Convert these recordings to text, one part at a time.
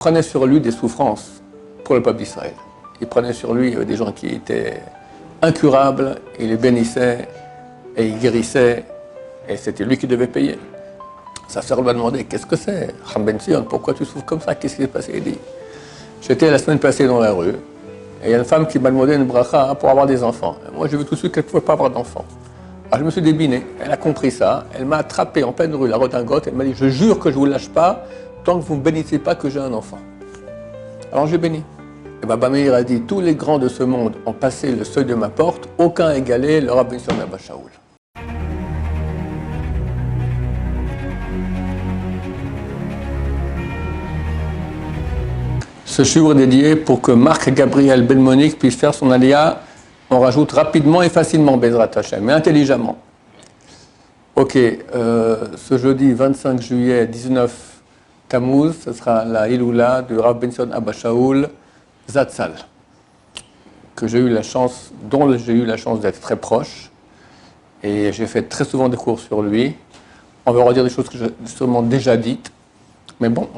prenait sur lui des souffrances pour le peuple d'Israël. Il prenait sur lui des gens qui étaient incurables, il les bénissait et il guérissait, et c'était lui qui devait payer. Sa sœur lui a demandé, qu'est-ce que c'est, Ham Ben Sion, pourquoi tu souffres comme ça, qu'est-ce qui s'est passé? Il dit, j'étais la semaine passée dans la rue, et il y a une femme qui m'a demandé une bracha pour avoir des enfants. Et moi, j'ai vu tout de suite qu'elle ne pouvait pas avoir d'enfants. Alors je me suis débiné, elle a compris ça, elle m'a attrapé en pleine rue, la redingote, elle m'a dit, je jure que je ne vous lâche pas, tant que vous ne bénissez pas que j'ai un enfant. Alors j'ai béni. Et Baba Meir a dit, tous les grands de ce monde ont passé le seuil de ma porte, aucun égalé le Rav Ben Sion Abba Shaul. Ce shiur est dédié pour que Marc Gabriel Belmonique puisse faire son alia. On rajoute rapidement et facilement Bezrat Hashem, mais intelligemment. Ok, ce jeudi 25 juillet 19 Tammuz, ce sera la Iloula du Rav Ben Sion Abba Shaul Zatzal, dont j'ai eu la chance d'être très proche, et j'ai fait très souvent des cours sur lui. On va redire des choses que j'ai sûrement déjà dites, mais bon,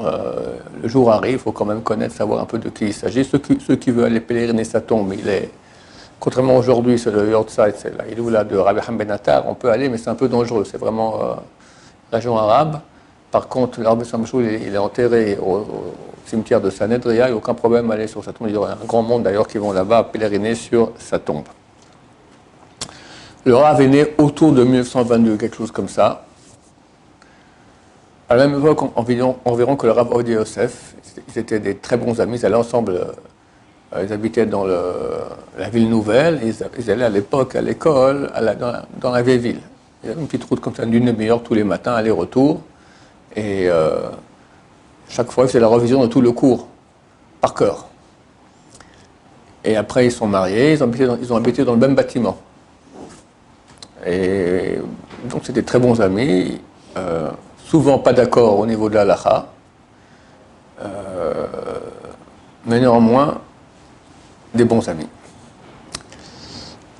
le jour arrive, il faut quand même connaître, savoir un peu de qui il s'agit. Ceux qui veulent aller pèleriner sa tombe, contrairement aujourd'hui, c'est le Yortzeit, c'est la Iloula de Rabbi Ham Ben Attar, on peut aller, mais c'est un peu dangereux, c'est vraiment région arabe. Par contre, le Rav Ben Sion Abba Shaul, il est enterré au cimetière de Sanedria, il n'y a aucun problème à aller sur sa tombe. Il y aura un grand monde d'ailleurs qui vont là-bas pèleriner sur sa tombe. Le Rav est né autour de 1922, quelque chose comme ça. À la même époque, environ que le Rav Odia Yosef, ils étaient des très bons amis, ils allaient ensemble, ils habitaient dans la ville nouvelle, ils allaient à l'époque à l'école, dans la vieille ville. Il y avait une petite route comme ça d'une demi-heure tous les matins, aller-retour, et chaque fois, c'est la revision de tout le cours, par cœur. Et après, ils sont mariés, ils ont habité dans le même bâtiment. Et donc, c'était très bons amis, souvent pas d'accord au niveau de la halakha, mais néanmoins, des bons amis.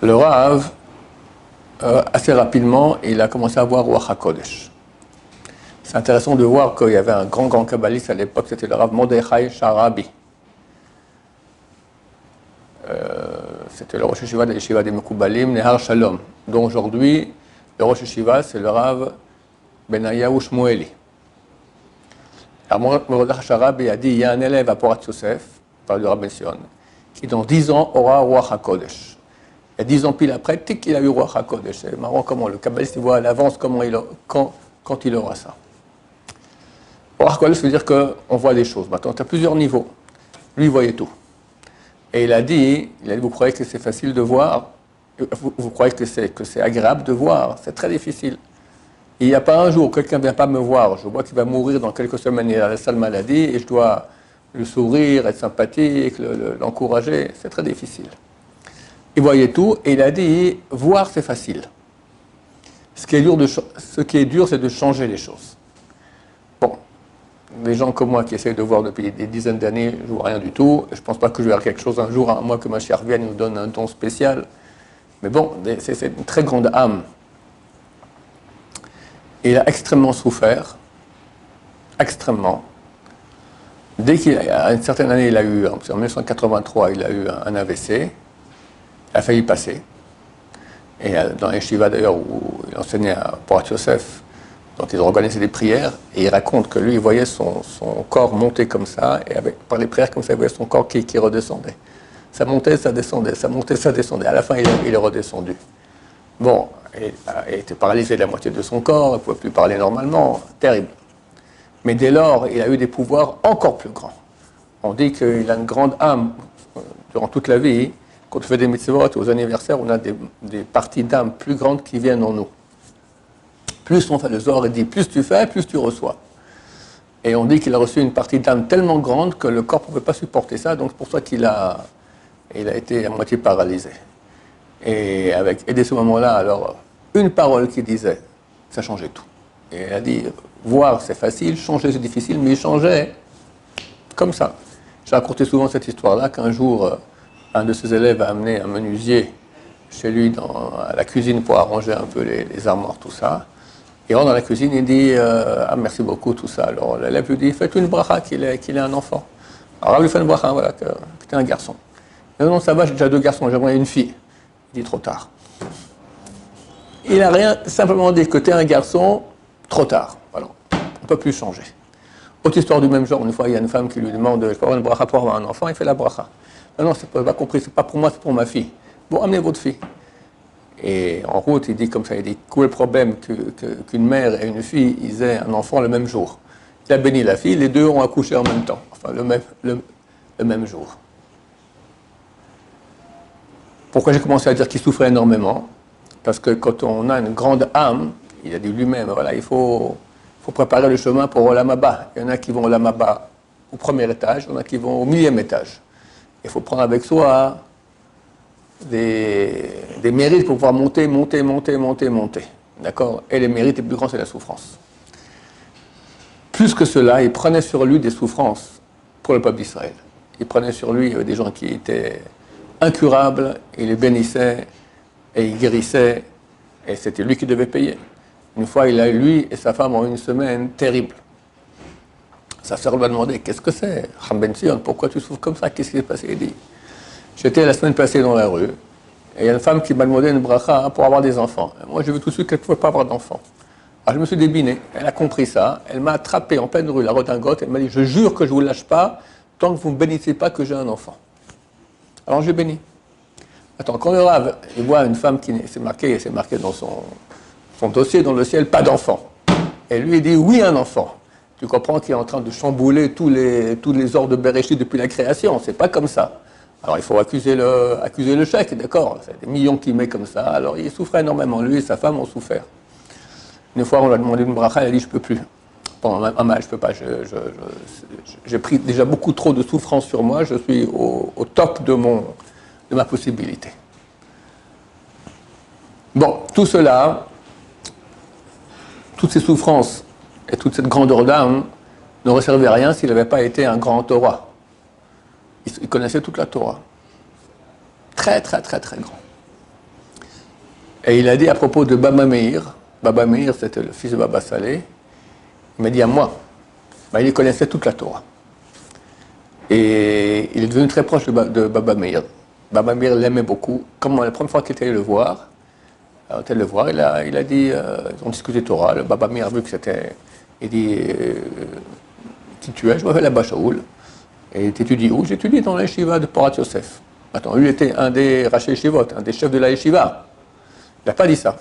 Le Rav, assez rapidement, il a commencé à voir Ruach HaKodesh. C'est intéressant de voir qu'il y avait un grand kabbaliste à l'époque, c'était le Rav Mordechai Sharabi. C'était le Rosh Hashiva de l'Yeshiva des Mekoubalim, Nehar Shalom, dont aujourd'hui, le Rosh Hashiva, c'est le Rav Benayahu Shmueli. Alors Mordechai Sharabi a dit, il y a un élève à Porat Yosef, par le Rav Ben Sion, qui dans 10 ans aura Ruach HaKodesh. Et 10 ans pile après, tic, il a eu Ruach HaKodesh. C'est marrant comment le kabbaliste voit à l'avance quand il aura ça. Ruach HaKodesh veut dire qu'on voit des choses. Maintenant, tu as plusieurs niveaux. Lui, il voyait tout. Et il a dit, vous croyez que c'est facile de voir? Vous croyez que c'est agréable de voir? C'est très difficile. Il n'y a pas un jour où quelqu'un ne vient pas me voir. Je vois qu'il va mourir dans quelques semaines, il a la sale maladie, et je dois le sourire, être sympathique, l'encourager. C'est très difficile. Il voyait tout, et il a dit, voir, c'est facile. Ce qui est dur, c'est de changer les choses. Bon, les gens comme moi qui essayent de voir depuis des dizaines d'années, je ne vois rien du tout. Je ne pense pas que je verrai quelque chose un jour, à moins que ma chère vienne nous donne un don spécial. Mais bon, c'est une très grande âme. Il a extrêmement souffert, extrêmement. Dès qu'à une certaine année, en 1983, il a eu un AVC, il a failli passer. Et dans les Yeshiva d'ailleurs, où il enseignait à Porat Yosef, donc ils ont organisé des prières, et il raconte que lui, il voyait son corps monter comme ça, et par les prières comme ça, il voyait son corps qui redescendait. Ça montait, ça descendait, ça montait, ça descendait. À la fin, il est redescendu. Bon, il était paralysé de la moitié de son corps, il ne pouvait plus parler normalement, terrible. Mais dès lors, il a eu des pouvoirs encore plus grands. On dit qu'il a une grande âme durant toute la vie. Quand on fait des mitzvot aux anniversaires, on a des parties d'âme plus grandes qui viennent en nous. Plus on fait le Zohar, il dit, plus tu fais, plus tu reçois. Et on dit qu'il a reçu une partie d'âme tellement grande que le corps ne pouvait pas supporter ça, donc c'est pour ça qu'il a été à moitié paralysé. Et dès ce moment-là, alors, une parole qu'il disait, ça changeait tout. Et il a dit, voir c'est facile, changer c'est difficile, mais il changeait comme ça. J'ai raconté souvent cette histoire-là, qu'un jour, un de ses élèves a amené un menuisier chez lui à la cuisine pour arranger un peu les armoires, tout ça. Il rentre dans la cuisine, il dit « Ah, merci beaucoup, tout ça ». Alors l'élève lui dit « Faites une bracha qu'il ait un enfant ». Alors, Rav lui fait une bracha, voilà, que t'es un garçon. Non, non, ça va, j'ai déjà 2 garçons, j'aimerais une fille. Il dit trop tard. Il n'a rien, simplement dit que t'es un garçon, trop tard. Voilà. On ne peut plus changer. Autre histoire du même genre, une fois, il y a une femme qui lui demande, je peux avoir une bracha pour avoir un enfant, il fait la bracha. Non, non, c'est pas compris, c'est pas pour moi, c'est pour ma fille. Bon, amenez votre fille. Et en route, il dit comme ça, il dit, quel est le problème qu'une mère et une fille, ils aient un enfant le même jour. Il a béni la fille, les deux ont accouché en même temps, enfin le même jour. Pourquoi j'ai commencé à dire qu'il souffrait énormément? Parce que quand on a une grande âme, il a dit lui-même, voilà, il faut préparer le chemin pour Olam Haba. Il y en a qui vont au Olam Haba au premier étage, il y en a qui vont au 1000e étage. Il faut prendre avec soi des mérites pour pouvoir monter. D'accord? Et les mérites les plus grands, c'est la souffrance. Plus que cela, il prenait sur lui des souffrances pour le peuple d'Israël. Il prenait sur lui des gens qui étaient incurables, il les bénissait et il guérissait, et c'était lui qui devait payer. Une fois, il a eu, lui et sa femme, en une semaine terrible. Sa sœur lui a demandé, qu'est-ce que c'est? Ram Ben Sion, pourquoi tu souffres comme ça? Qu'est-ce qui s'est passé? Il dit, j'étais la semaine passée dans la rue, et il y a une femme qui m'a demandé une bracha pour avoir des enfants. Et moi, j'ai vu tout de suite qu'elle ne pouvait pas avoir d'enfants. Alors je me suis débiné, elle a compris ça, elle m'a attrapé en pleine rue, la redingote, elle m'a dit, je jure que je ne vous lâche pas, tant que vous ne bénissez pas que j'ai un enfant. Alors j'ai béni. Attends, quand le Rav, il voit une femme qui c'est marqué dans son dossier, dans le ciel, pas d'enfant. Et lui, il dit, oui, un enfant. Tu comprends qu'il est en train de chambouler tous les ordres de Bereshit depuis la création, c'est pas comme ça. Alors il faut accuser le chèque, d'accord, c'est des millions qu'il met comme ça, alors il souffrait énormément, lui et sa femme ont souffert. Une fois, on lui a demandé une bracha, elle a dit, je peux plus. Bon, je peux pas, j'ai pris déjà beaucoup trop de souffrance sur moi, je suis au top de ma possibilité. Bon, tout cela, toutes ces souffrances et toute cette grandeur d'âme n'aurait servi à rien s'il n'avait pas été un grand Torah. Il connaissait toute la Torah. Très, très, très, très grand. Et il a dit à propos de Baba Meir c'était le fils de Baba Saleh, il m'a dit à moi, il connaissait toute la Torah. Et il est devenu très proche de Baba Meir. Baba Meir l'aimait beaucoup. Comme la première fois qu'il était allé le voir, il a dit, ils ont discuté Torah, le Baba Meir a vu que c'était, il dit, qui tu es? Je m'appelle Abba Shaul. Et tu étudies où? J'étudie dans la yeshiva de Porat Yosef. Attends, lui était un des Raché Yeshivot, un des chefs de la yeshiva. Il n'a pas dit ça.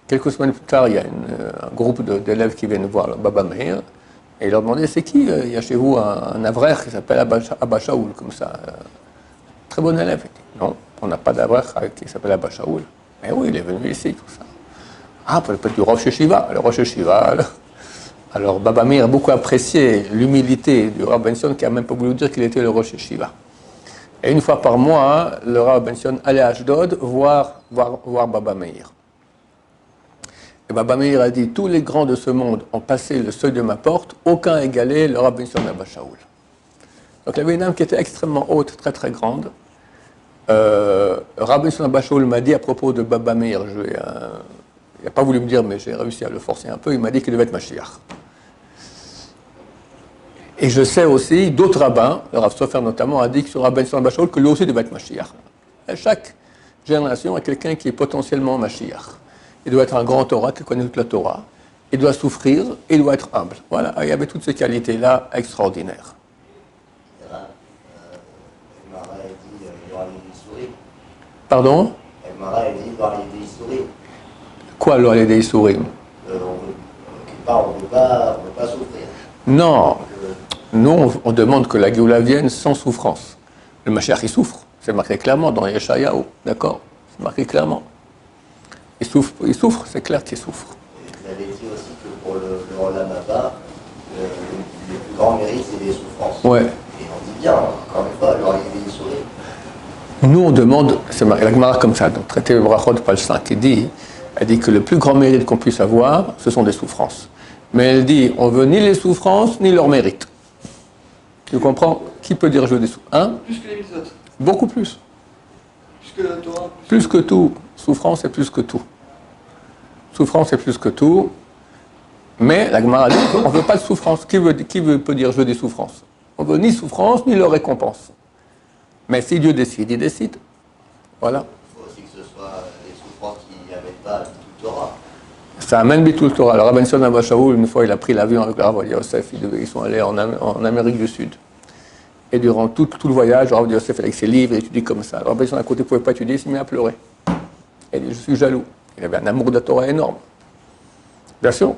Quelques semaines plus tard, il y a un groupe d'élèves qui viennent voir le Baba Meir, et il leur demandait, c'est qui? Il y a chez vous un avraire qui s'appelle Abba Shaul, comme ça. Très bon élève. Il dit, non, on n'a pas d'avraire qui s'appelle Abba Shaul. Mais oui, il est venu ici, tout ça. Ah, peut-être du Rosh Yeshiva. Le Rosh Yeshiva, alors Baba Meir a beaucoup apprécié l'humilité du Rav Ben Sion, qui n'a même pas voulu dire qu'il était le Rosh Yeshiva. Et une fois par mois, le Rav Ben Sion allait à Ashdod voir Baba Meir. Et Baba Meir a dit, tous les grands de ce monde ont passé le seuil de ma porte, aucun égalé le Rav Ben Sion Abba Shaul. Donc il y avait une âme qui était extrêmement haute, très très grande. Rav Ben Sion Abba Shaul m'a dit à propos de Baba Meir, il n'a pas voulu me dire, mais j'ai réussi à le forcer un peu, il m'a dit qu'il devait être Mashiach. Et je sais aussi, d'autres rabbins, le Rav Sofer notamment, a dit que sur Rav Ben Sion Abba Shaul, que lui aussi devait être Mashiach. Et chaque génération a quelqu'un qui est potentiellement Mashiach. Il doit être un grand Torah qui connaît toute la Torah. Il doit souffrir et il doit être humble. Voilà, il y avait toutes ces qualités-là extraordinaires. Pardon? Quoi, l'Oal et des Issourim? On ne peut pas souffrir. Non. Nous, on demande que la Géoula vienne sans souffrance. Le Mashiach, il souffre. C'est marqué clairement dans Yeshayahu. D'accord? C'est marqué clairement. Il souffre, c'est clair qu'il souffre. Vous avez dit aussi que pour le Olam Haba, le plus grand mérite, c'est les souffrances. Ouais. Et on dit bien, encore une fois, alors il y a des sourires. Nous, on demande, c'est marqué la Gemara comme ça, dans le traité de Brachot, page 5, elle dit que le plus grand mérite qu'on puisse avoir, ce sont des souffrances. Mais elle dit, on veut ni les souffrances, ni leur mérite. Tu comprends? Qui peut dire je veux des souffrances? Hein? Plus que les mitzvot. Beaucoup plus. Plus que la Torah. Plus que tout. Souffrance est plus que tout. Souffrance est plus que tout. Mais la Gemara dit, on ne veut pas de souffrance. Qui peut dire je veux des souffrances? On veut ni souffrance, ni leur récompense. Mais si Dieu décide, il décide. Voilà. Il faut aussi que ce soit les souffrances qui n'amènent pas tout Torah. Ça amène tout le Torah. Alors, Rabban Sion Abba Shaul, une fois, il a pris l'avion avec le Rav Yosef. Ils sont allés en Amérique du Sud. Et durant tout le voyage, le Rav Yosef, avec ses livres, il étudie comme ça. Alors, Rabban Sion, à côté, ne pouvait pas étudier, il s'est mis à pleurer. Et il dit, je suis jaloux. Il avait un amour de la Torah énorme. Bien sûr.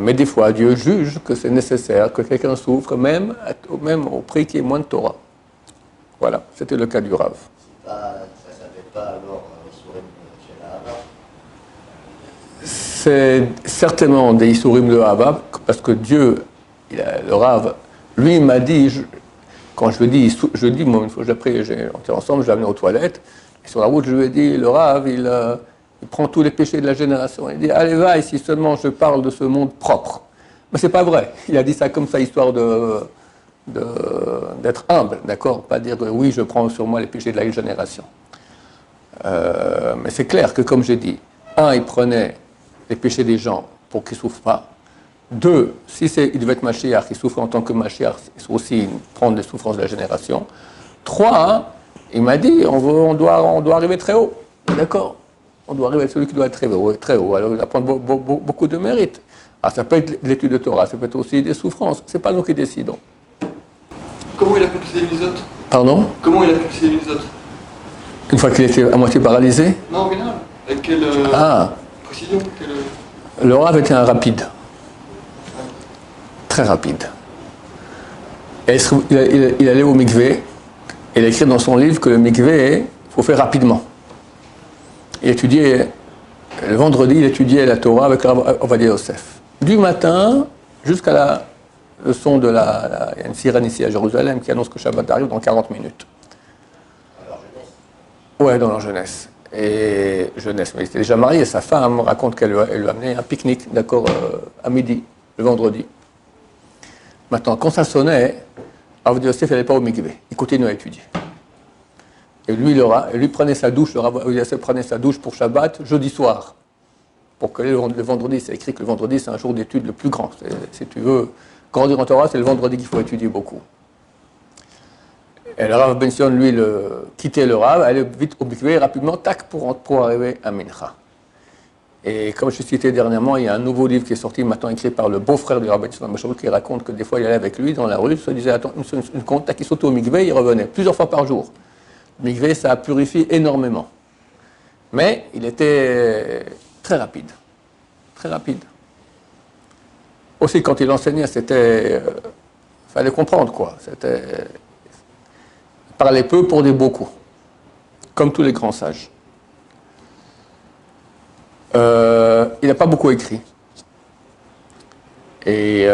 Mais des fois, Dieu juge que c'est nécessaire que quelqu'un souffre, même au prix qu'il y ait moins de Torah. Voilà, c'était le cas du Rav. Ça ne s'appelle pas alors Isurim chez la Hava. C'est certainement des Isurim de Hava, parce que Dieu, le Rav, lui m'a dit, quand je lui dis, moi, une fois on était ensemble, je l'ai amené aux toilettes, et sur la route, je lui ai dit, le Rav, il prend tous les péchés de la génération. Il dit, allez, va, ici seulement je parle de ce monde propre. Mais c'est pas vrai. Il a dit ça comme ça, histoire d'être humble, d'accord? Pas dire que oui, je prends sur moi les péchés de la génération. Mais c'est clair que, comme j'ai dit, il prenait les péchés des gens pour qu'ils ne souffrent pas. 2, si il devait être Mashiach, il souffre en tant que Mashiach, il faut aussi prendre les souffrances de la génération. 3, il m'a dit, on doit arriver très haut, d'accord? On doit arriver à celui qui doit être très haut, très haut. Alors il va prendre beaucoup de mérite. Alors, ça peut être l'étude de Torah, ça peut être aussi des souffrances. Ce n'est pas nous qui décidons. Comment il a pu posséder les autres? Pardon? Comment il a pu posséder les autres? Une fois qu'il était à moitié paralysé? Non, en général. Avec quelle précision? Le Rav était un rapide. Très rapide. Et il allait au mikvé. Il a écrit dans son livre que le mikvé, il faut faire rapidement. Il étudiait, le vendredi, il étudiait la Torah avec Ovadia Yosef. Du matin jusqu'à la leçon de il y a une sirène ici à Jérusalem qui annonce que Shabbat arrive dans 40 minutes. Dans leur jeunesse. Ouais, dans leur jeunesse. Et jeunesse, mais il était déjà marié, et sa femme raconte qu'elle lui a amené un pique-nique, d'accord, à midi, le vendredi. Maintenant, quand ça sonnait, Ovadia Yosef n'allait pas au mikvé, il continuait à étudier. Et lui prenait sa douche, le Rav Yosef prenait sa douche pour Shabbat jeudi soir. Pour que le vendredi, c'est écrit que le vendredi, c'est un jour d'étude le plus grand. Si tu veux grandir en Torah, c'est le vendredi qu'il faut étudier beaucoup. Et le Rav Ben Sion, lui, quittait le Rav, allait vite au mikvé, rapidement, tac, pour arriver à Mincha. Et comme je citais dernièrement, il y a un nouveau livre qui est sorti maintenant, écrit par le beau-frère du Rav Ben Sion, qui raconte que des fois, il allait avec lui dans la rue, il se disait, attends, une compte, tac, il sautait au mikvé, il revenait plusieurs fois par jour. Le mikvé, ça purifie énormément. Mais il était très rapide. Très rapide. Aussi, quand il enseignait, fallait comprendre, quoi. Il parlait peu pour dire beaucoup. Comme tous les grands sages. Il n'a pas beaucoup écrit. Et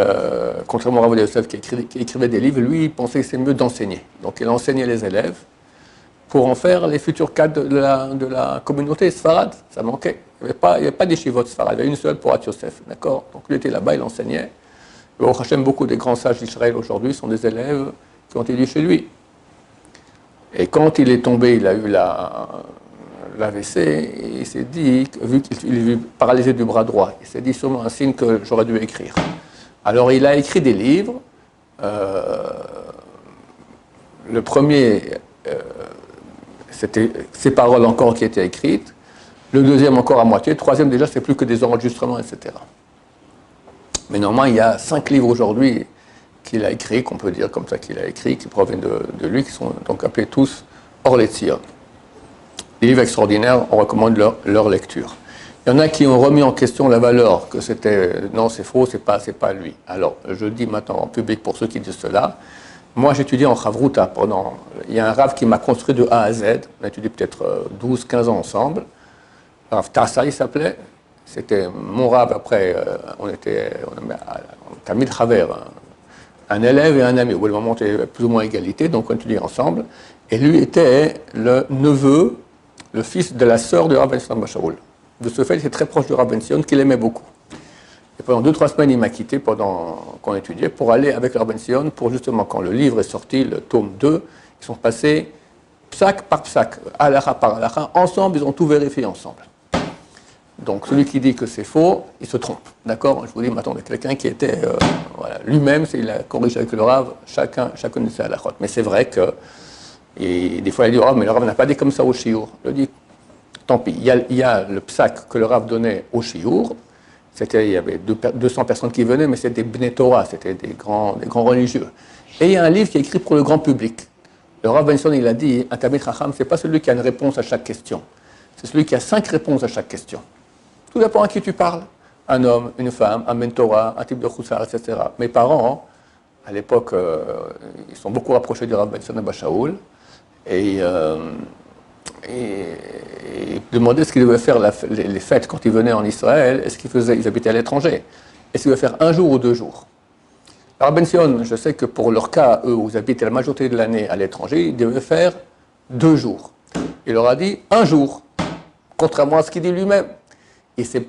contrairement à Rav Yosef qui écrivait des livres, lui, il pensait que c'est mieux d'enseigner. Donc il enseignait les élèves pour en faire les futurs cadres de la communauté Sfarad. Ça manquait. Il n'y avait pas des chivotes Sfarad, il y avait une seule pour At Yosef. D'accord? Donc lui était là-bas, il enseignait. Et au Hachem, beaucoup des grands sages d'Israël aujourd'hui sont des élèves qui ont étudié chez lui. Et quand il est tombé, il a eu l'AVC, et il s'est dit, vu qu'il est paralysé du bras droit, il s'est dit sûrement un signe que j'aurais dû écrire. Alors il a écrit des livres. Le premier, c'était ses paroles encore qui étaient écrites. Le deuxième encore à moitié. Le troisième déjà, c'est plus que des enregistrements, etc. Mais normalement, il y a 5 livres aujourd'hui qu'il a écrits, qu'on peut dire comme ça qu'il a écrits, qui proviennent de lui, qui sont donc appelés tous Or Letzion. Des livres extraordinaires, on recommande leur lecture. Il y en a qui ont remis en question la valeur, que c'était, non, c'est faux, c'est pas lui. Alors, je dis maintenant en public pour ceux qui disent cela, moi j'étudiais en Chavruta il y a un Rav qui m'a construit de A à Z, on a étudié peut-être 12-15 ans ensemble, Rav Tassa il s'appelait, c'était mon Rav, après on a mis de travers un élève et un ami, au bout du moment on était plus ou moins à égalité, donc on étudiait ensemble, et lui était le neveu, le fils de la sœur de Rav Ben Sion Shaul. De ce fait, il était très proche de Rav Ben Sion, qu'il aimait beaucoup. Et pendant 2-3 semaines, il m'a quitté pendant qu'on étudiait pour aller avec Rav Ben Sion, pour justement, quand le livre est sorti, le tome 2, ils sont passés psaque par psaque, halakha par halakha, ensemble, ils ont tout vérifié ensemble. Donc celui qui dit que c'est faux, il se trompe. D'accord? Je vous dis maintenant de quelqu'un qui était lui-même, il a corrigé avec le Rav, chacun de ses halakhot. Mais c'est vrai que des fois il dit oh, mais le Rav n'a pas dit comme ça au shiur. Je dis tant pis. Il y a le psak que le Rav donnait au shiur. Il y avait 200 personnes qui venaient, mais c'était des Bnei Torah, c'était des grands religieux. Et il y a un livre qui est écrit pour le grand public. Le Rav Benson, il a dit, un Talmid Chacham, ce n'est pas celui qui a une réponse à chaque question. C'est celui qui a 5 réponses à chaque question. Tout dépend à qui tu parles. Un homme, une femme, un mentora, un type de choussar, etc. Mes parents, à l'époque, ils sont beaucoup rapprochés du Rav Benson Abba Shaul. Et demandaient ce qu'ils devaient faire les fêtes quand ils venaient en Israël. Est-ce ils habitaient à l'étranger? Est-ce qu'ils devaient faire 1 jour ou 2 jours? Alors Bension, je sais que pour leur cas, eux, où ils habitaient la majorité de l'année à l'étranger, ils devaient faire 2 jours. Il leur a dit 1 jour, contrairement à ce qu'il dit lui-même. Il s'est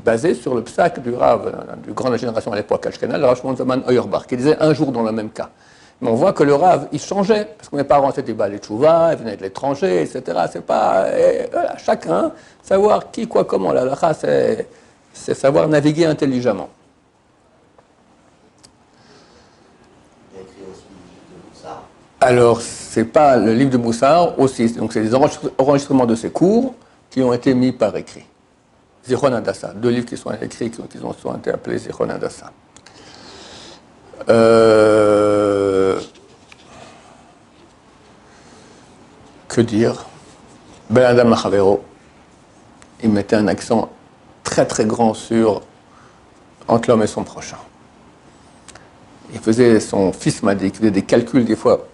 basé sur le psak du Rav, du grand de la génération à l'époque, Ashkenaz, le Rav Shimon Zalman Auerbach, qui disait 1 jour dans le même cas. Mais on voit que le Rav, il changeait, parce que mes parents c'était les tchouva, ils venaient de l'étranger, etc. C'est pas. Voilà, chacun, savoir qui, quoi, comment. La halakha, c'est savoir naviguer intelligemment. Alors, c'est pas le livre de Moussard aussi, donc c'est des enregistrements de ses cours qui ont été mis par écrit. Zichron Hadassah, 2 livres qui sont écrits, qui ont été appelés Zichron Hadassah. Que dire? Ben Adam Machavero, il mettait un accent très très grand sur entre l'homme et son prochain. Son fils m'a dit qu'il faisait des calculs des fois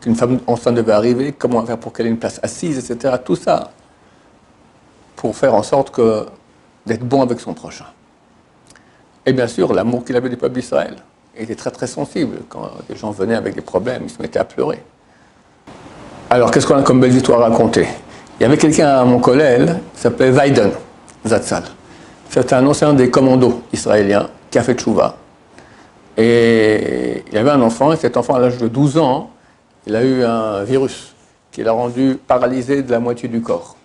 qu'une femme enceinte devait arriver, comment faire pour qu'elle ait une place assise, etc. Tout ça pour faire en sorte d'être bon avec son prochain. Et bien sûr, l'amour qu'il avait du peuple d'Israël. Il était très très sensible. Quand des gens venaient avec des problèmes, il se mettait à pleurer. Alors, qu'est-ce qu'on a comme belle histoire à raconter? Il y avait quelqu'un à mon collège qui s'appelait Weiden Zatzal. C'était un ancien des commandos israéliens qui a fait tchouva. Et il y avait un enfant, et cet enfant, à l'âge de 12 ans, il a eu un virus qui l'a rendu paralysé de la moitié du corps.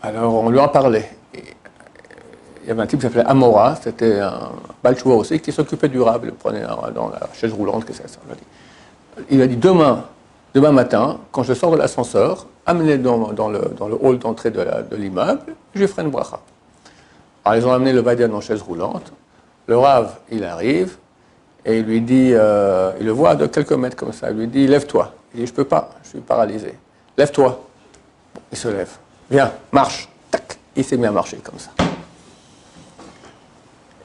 Alors, on lui en parlait. Il y avait un type qui s'appelait Amora, c'était un Balchoua aussi, qui s'occupait du Rav, il le prenait dans la chaise roulante, qu'est-ce que c'est ça? Il a dit demain matin, quand je sors de l'ascenseur, amenez-le dans le hall d'entrée de l'immeuble, je lui ferai une bracha. Alors ils ont amené le Vaïdian en chaise roulante, le Rav, il arrive, et il lui dit, il le voit de quelques mètres comme ça, il lui dit, lève-toi. Il dit, je peux pas, je suis paralysé. Lève-toi. Bon, il se lève. Viens, marche. Tac. Il s'est mis à marcher comme ça.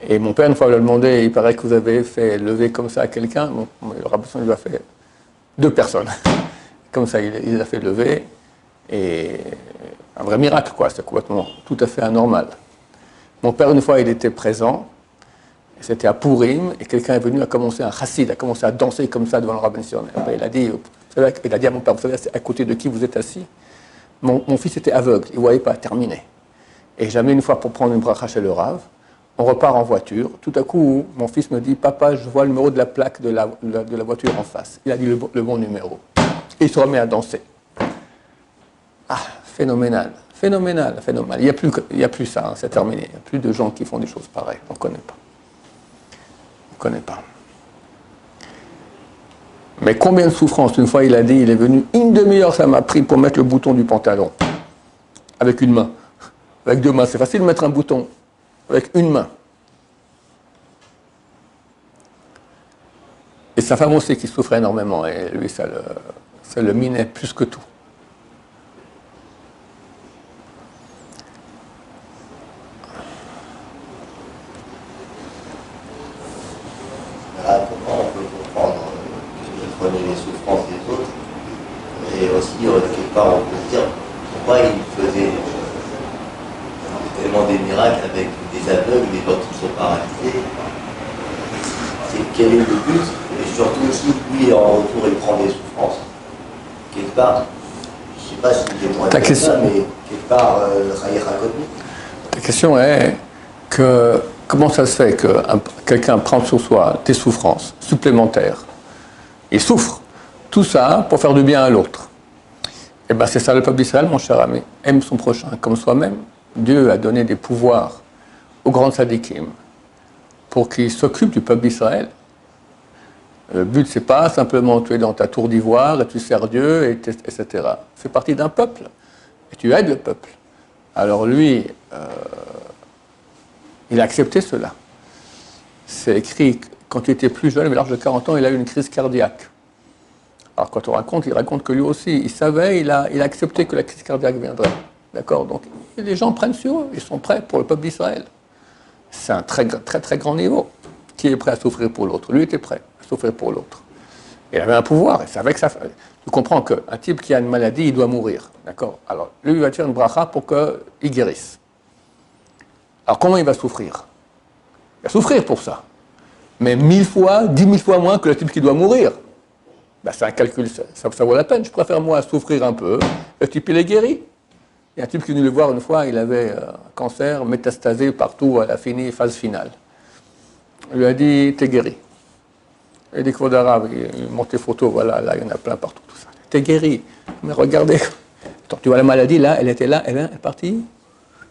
Et mon père, une fois, lui a demandé, il paraît que vous avez fait lever comme ça à quelqu'un. Bon, le Rabbi lui a fait 2 personnes. Comme ça, il les a fait lever. Et un vrai miracle, quoi. C'est complètement tout à fait anormal. Mon père, une fois, il était présent. C'était à Purim. Et quelqu'un est venu, a commencé un chassid, a commencé à danser comme ça devant le Rabbi Sion. Il a dit à mon père, vous savez, à côté de qui vous êtes assis? Mon fils était aveugle, il ne voyait pas, terminé. Et jamais une fois pour prendre une bracha chez le Rav, on repart en voiture. Tout à coup, mon fils me dit, papa, je vois le numéro de la plaque de la voiture en face. Il a dit le bon numéro. Et il se remet à danser. Ah, phénoménal. Il n'y a plus ça, hein, c'est terminé. Il n'y a plus de gens qui font des choses pareilles. On ne connaît pas. Mais combien de souffrances? Une fois, il a dit, il est venu 1 demi-heure, ça m'a pris pour mettre le bouton du pantalon. Avec une main. Avec 2 mains. C'est facile de mettre un bouton. Avec une main. Et sa femme aussi qui souffrait énormément. Et lui, ça le minait plus que tout. Comment on peut comprendre qu'il prenait les souffrances des autres, et aussi quelque part on peut se dire pourquoi il faisait tellement des miracles avec des aveugles, des gens qui sont paralysés. Quel est le but? Et surtout aussi, lui en retour il prend des souffrances. Quelque part, je ne sais pas si il est moins de ça, mais quelque part, la question est que comment ça se fait que quelqu'un prend sur soi des souffrances supplémentaires? Il souffre. Tout ça pour faire du bien à l'autre. Et bien c'est ça le peuple d'Israël, mon cher ami. Aime son prochain comme soi-même. Dieu a donné des pouvoirs aux grands tzadikim pour qu'ils s'occupent du peuple d'Israël. Le but, c'est pas simplement tu es dans ta tour d'ivoire et tu sers Dieu, etc. Tu fais partie d'un peuple et tu aides le peuple. Alors lui, il a accepté cela. C'est écrit, quand il était plus jeune, à l'âge de 40 ans, il a eu une crise cardiaque. Alors quand on raconte, il raconte que lui aussi, il savait, il a accepté que la crise cardiaque viendrait. D'accord? Donc les gens prennent sur eux, ils sont prêts pour le peuple d'Israël. C'est un très, très, très grand niveau. Qui est prêt à souffrir pour l'autre? Lui était prêt à souffrir pour l'autre. Il avait un pouvoir, il savait que ça... Tu comprends qu'un type qui a une maladie, il doit mourir. D'accord? Alors lui, il va faire une bracha pour qu'il guérisse. Alors comment il va souffrir? Il va souffrir pour ça. Mais 1000 fois, 10 000 fois moins que le type qui doit mourir. Ben, c'est un calcul, ça vaut la peine. Je préfère moi souffrir un peu. Le type, il est guéri. Il y a un type qui est venu le voir une fois, il avait un cancer métastasé partout à la phase finale. Il lui a dit, t'es guéri. Il dit, Kvod Arav, il monte les photos, voilà, là, il y en a plein partout, tout ça. T'es guéri. Mais regardez, attends, tu vois la maladie, là, elle était là, elle est partie.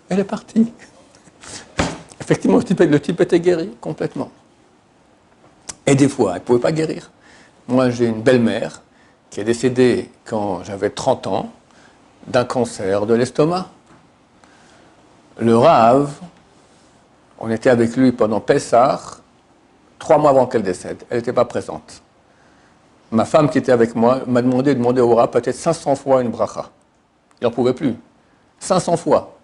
Elle est partie. Effectivement, le type était guéri, complètement. Et des fois, il ne pouvait pas guérir. Moi, j'ai une belle-mère qui est décédée quand j'avais 30 ans d'un cancer de l'estomac. Le Rav, on était avec lui pendant Pessah, 3 mois avant qu'elle décède. Elle n'était pas présente. Ma femme qui était avec moi m'a demandé de demander au Rav peut-être 500 fois une bracha. Il n'en pouvait plus. 500 fois.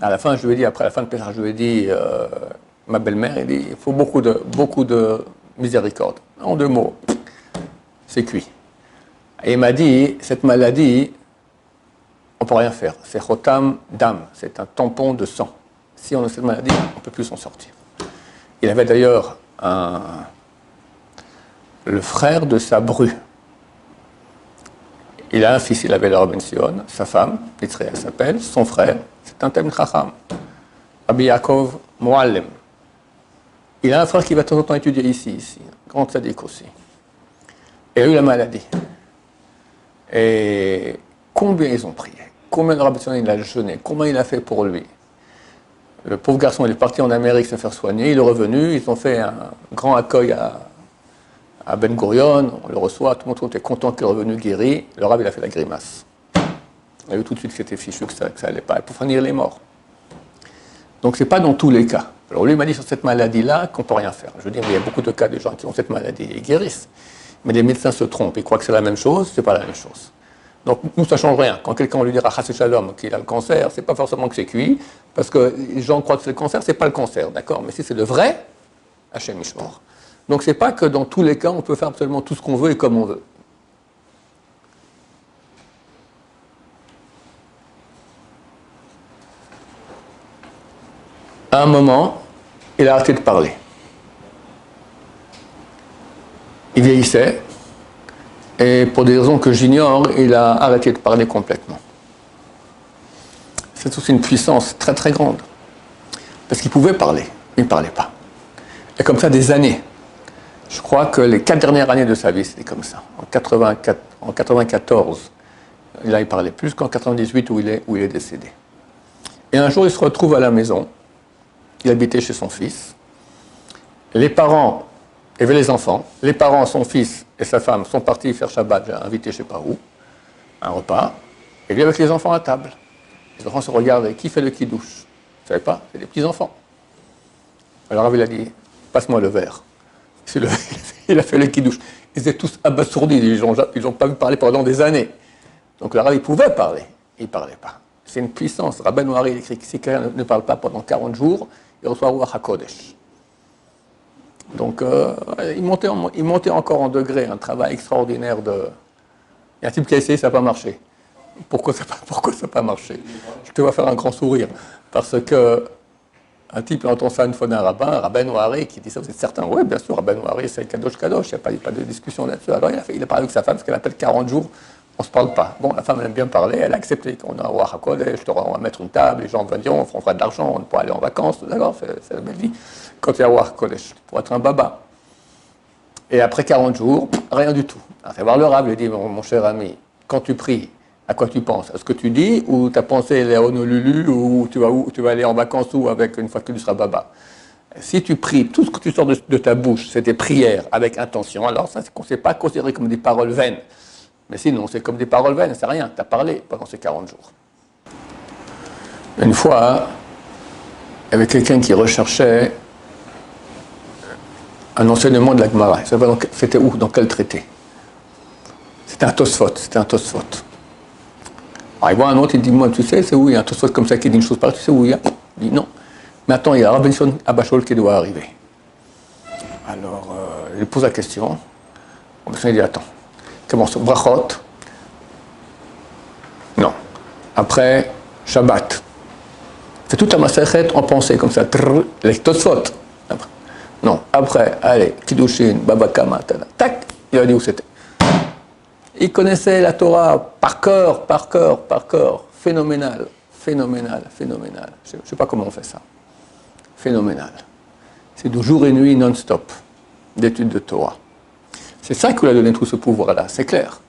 À la fin, je lui ai dit, après la fin de Pessah, je lui ai dit, ma belle-mère, elle dit, il faut beaucoup de miséricorde. En 2 mots, c'est cuit. Et il m'a dit, cette maladie, on ne peut rien faire. C'est chotam dam, c'est un tampon de sang. Si on a cette maladie, on ne peut plus s'en sortir. Il avait d'ailleurs le frère de sa bru. Il a un fils, il avait la Rabben Sion, sa femme, Nitzréa s'appelle, son frère, c'est un Talmid Chacham, Rabbi Yaakov Moallem. Il a un frère qui va de temps en temps étudier ici, grand tzaddik aussi. Il a eu la maladie. Et combien ils ont prié, combien le Rabbi Sion il a jeûné, combien il a fait pour lui. Le pauvre garçon, il est parti en Amérique se faire soigner, il est revenu, ils ont fait un grand accueil à Ben Gurion, on le reçoit, tout le monde était content qu'il est revenu guéri. Le Rav, il a fait la grimace. Il a vu tout de suite que c'était fichu, que ça allait pas, pour finir les morts. Donc c'est pas dans tous les cas. Alors lui, il m'a dit sur cette maladie-là qu'on peut rien faire. Je veux dire, il y a beaucoup de cas de gens qui ont cette maladie et ils guérissent. Mais les médecins se trompent, ils croient que c'est la même chose, c'est pas la même chose. Donc nous, ça ne change rien. Quand quelqu'un lui dira Chas Shalom qu'il a le cancer, c'est pas forcément que c'est cuit, parce que les gens croient que c'est le cancer, c'est pas le cancer, d'accord? Mais si c'est le vrai, Hachem Ishmor. Donc c'est pas que dans tous les cas, on peut faire absolument tout ce qu'on veut et comme on veut. À un moment, il a arrêté de parler. Il vieillissait, et pour des raisons que j'ignore, il a arrêté de parler complètement. C'est aussi une puissance très très grande. Parce qu'il pouvait parler, mais il ne parlait pas. Et comme ça, des années. Je crois que les 4 dernières années de sa vie, c'était comme ça. En 94, là, il parlait plus qu'en 98 où il est décédé. Et un jour, il se retrouve à la maison. Il habitait chez son fils. Les parents, il y avait les enfants. Les parents, son fils et sa femme sont partis faire Shabbat, invité je ne sais pas où, un repas. Et lui avec les enfants à table. Les enfants se regardent. Qui fait le kidouche? Vous ne savez pas? C'est des petits-enfants. Alors il a dit, passe-moi le verre. Il a fait le kidouche. Ils étaient tous abasourdis. Ils n'ont pas vu parler pendant des années. Donc le Rav, il pouvait parler. Il ne parlait pas. C'est une puissance. Rabbi Noari, il écrit que si quelqu'un ne parle pas pendant 40 jours, il reçoit Ruach HaKodesh. Donc, il montait encore en degré, un travail extraordinaire de... Il y a un type qui a essayé, ça n'a pas marché. Pourquoi ça n'a pas marché? Je te vois faire un grand sourire. Parce que un type entend ça une fois d'un rabbin, Rabbi Noari, qui dit ça, vous êtes certain? Oui, bien sûr, Rabbi Noari, c'est Kadosh, il n'y a pas de discussion là-dessus. Alors, il a parlé avec sa femme, parce qu'elle appelle 40 jours, on ne se parle pas. Bon, la femme, elle aime bien parler, elle a accepté qu'on a un Ruach HaKodesh, on va mettre une table, les gens viendront, on fera de l'argent, on pourra aller en vacances, d'accord, c'est la belle vie. Quand il y a Ruach HaKodesh, pour être un baba. Et après 40 jours, rien du tout. Alors, c'est voir le Rav, il dit, mon cher ami, quand tu pries, à quoi tu penses? À ce que tu dis, ou tu as pensé aller à Honolulu, ou tu vas aller en vacances, ou avec une fois que tu seras baba? Si tu pries, tout ce que tu sors de ta bouche, c'est des prières avec intention, alors ça, c'est pas considéré comme des paroles vaines. Mais sinon, c'est comme des paroles vaines, c'est rien, tu as parlé pendant ces 40 jours. Une fois, il y avait quelqu'un qui recherchait un enseignement de la Gemara. C'était où? Dans quel traité? C'était un Tosfot. Alors il voit un autre, il dit, moi, tu sais, c'est où il y a un Tosfot comme ça qui dit une chose pareille, tu sais où il y a? Il dit non. Mais attends, il y a Rabbi Shimon Abba-Shaul qui doit arriver. Alors, il pose la question. Il dit, attends, commence Brachot? Non. Après, Shabbat. C'est toute la Masechet en pensée, comme ça, les Tosfot. Non, après, allez, Kiddushin, Baba Kama, tac, il a dit où c'était. Il connaissait la Torah par cœur. Phénoménal. Je ne sais pas comment on fait ça. Phénoménal. C'est de jour et nuit non-stop d'études de Torah. C'est ça qui lui a donné tout ce pouvoir-là, c'est clair.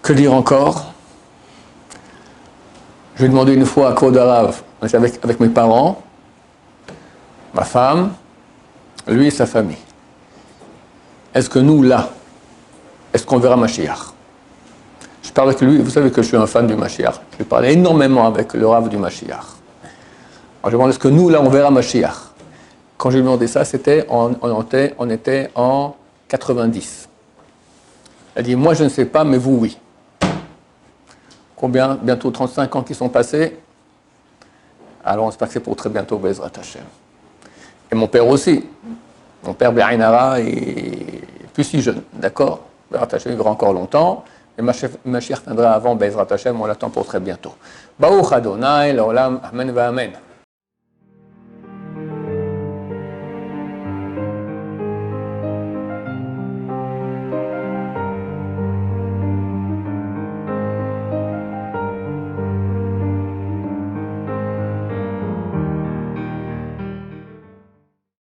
Que dire encore? Je lui ai demandé une fois à Kodarav, avec mes parents, ma femme, lui et sa famille. Est-ce que nous, là, est-ce qu'on verra Mashiach? Je parle avec lui, vous savez que je suis un fan du Mashiach. Je parle énormément avec le Rav du Mashiach. Alors je demande, est-ce que nous, là, on verra Mashiach? Quand j'ai demandé ça, on était en 90. Elle dit, moi, je ne sais pas, mais vous, oui. Combien? Bientôt 35 ans qui sont passés. Alors on espère que c'est pour très bientôt, Bezrat Hashem. Et mon père aussi. Mon père, Bé'ainara, est plus si jeune, d'accord? Bezrat Hashem vivra encore longtemps. Et Mashiach viendra avant Bezrat Hashem, on l'attend pour très bientôt. Baruch Adonai, l'olam, amen va amen.